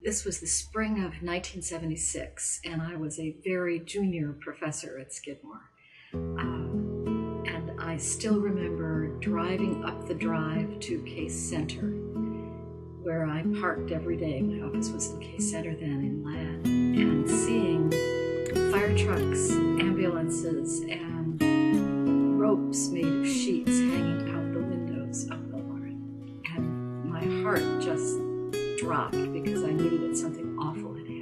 This was the spring of 1976, and I was a very junior professor at Skidmore. And I still remember driving up the drive to Case Center, where I parked every day. My office was in Case Center then in Ladd, and seeing fire trucks, ambulances, and ropes made of sheets hanging out the windows of Wilmarth. And my heart just dropped because I knew that something awful had happened.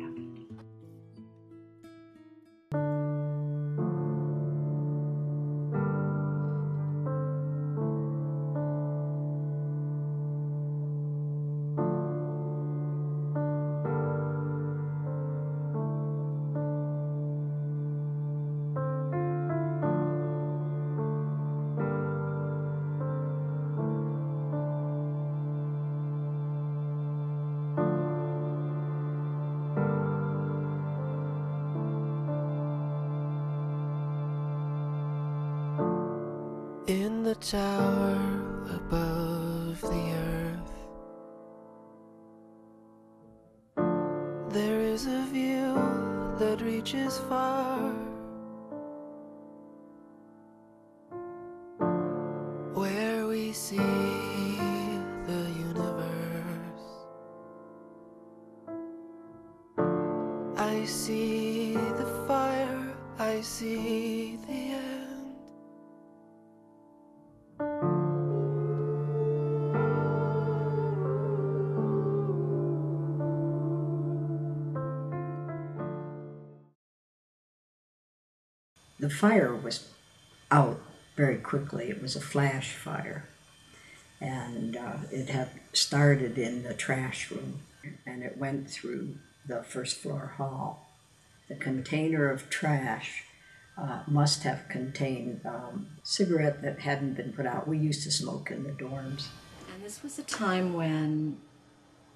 In the tower above the earth, there is a view that reaches far, where we see the universe. I see the fire, I see the end. The fire was out very quickly. It was a flash fire, and it had started in the trash room, and it went through the first floor hall. The container of trash must have contained cigarette that hadn't been put out. We used to smoke in the dorms. And this was a time when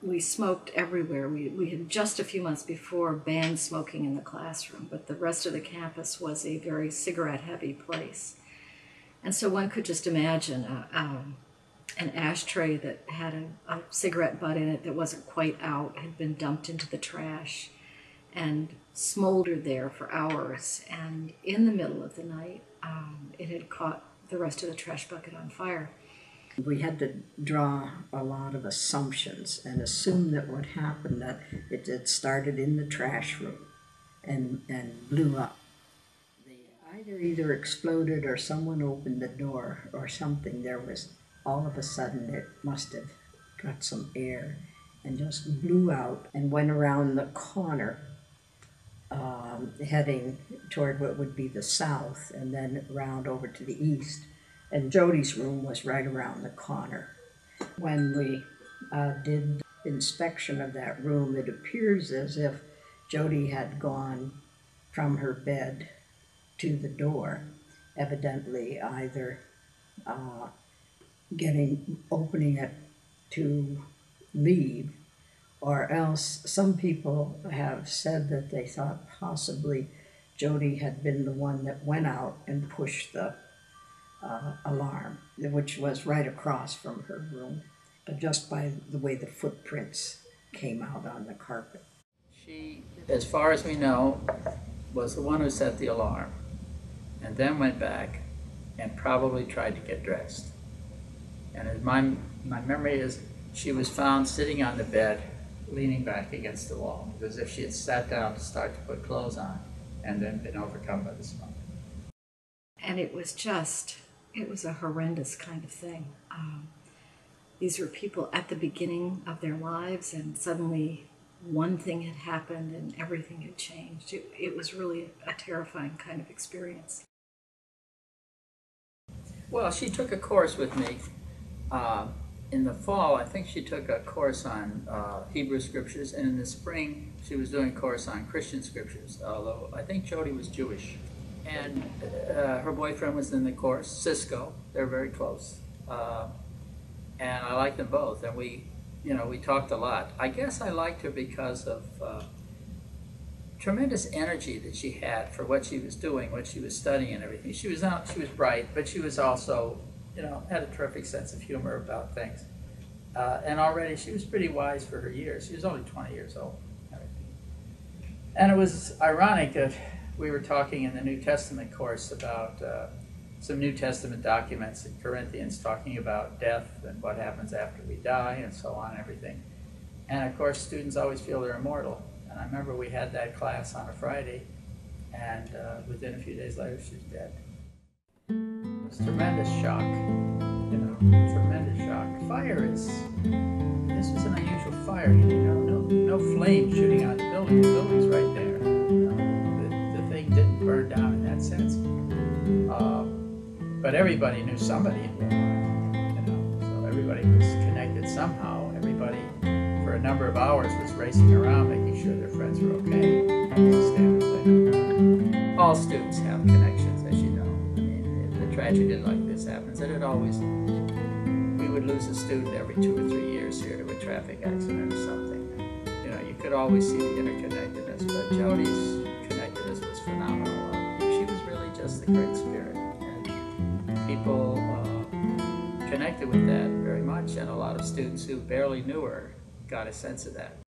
we smoked everywhere. We had just a few months before banned smoking in the classroom, but the rest of the campus was a very cigarette-heavy place. And so one could just imagine an ashtray that had a cigarette butt in it that wasn't quite out had been dumped into the trash and smoldered there for hours. And in the middle of the night, it had caught the rest of the trash bucket on fire. We had to draw a lot of assumptions and assume that what happened, that it had started in the trash room and blew up. Either exploded or someone opened the door or something. There was, all of a sudden, it must have got some air and just blew out and went around the corner, heading toward what would be the south, and then around over to the east. And Jody's room was right around the corner. When we did inspection of that room, it appears as if Jody had gone from her bed to the door, evidently either opening it to leave, or else some people have said that they thought possibly Jody had been the one that went out and pushed the alarm, which was right across from her room, but just by the way the footprints came out on the carpet. She, as far as we know, was the one who set the alarm, and then went back and probably tried to get dressed. And as my memory is, she was found sitting on the bed, leaning back against the wall, as if she had sat down to start to put clothes on, and then been overcome by the smoke. And it was a horrendous kind of thing. These were people at the beginning of their lives, and suddenly one thing had happened and everything had changed. It was really a terrifying kind of experience. Well, she took a course with me. In the fall, I think she took a course on Hebrew scriptures, and in the spring, she was doing a course on Christian scriptures, although I think Jody was Jewish. And her boyfriend was in the course, Cisco. They're very close. And I liked them both, and we talked a lot. I guess I liked her because of tremendous energy that she had for what she was doing, what she was studying and everything. She was bright, but she was also, had a terrific sense of humor about things. And already she was pretty wise for her years. She was only 20 years old. And it was ironic that we were talking in the New Testament course about some New Testament documents in Corinthians talking about death and what happens after we die and so on and everything. And of course, students always feel they're immortal. And I remember we had that class on a Friday, and within a few days later, she's dead. It was tremendous shock, you know, tremendous shock. Fire is, this was an unusual fire, you know, no flame shooting out the building. The building's right there. The thing didn't burn down in that sense. But everybody knew somebody in Wilmarth, you know, so everybody was connected somehow. Everybody, for a number of hours, was racing around making sure their friends were okay. That was a standard thing. All students have connections, as you know. I mean, if a tragedy like this happens, and it always, we would lose a student every 2 or 3 years here to a traffic accident or something. You know, you could always see the interconnectedness, but Jody's connectedness was phenomenal. She was really just the great spirit. And people connected with that very much, and a lot of students who barely knew her got a sense of that.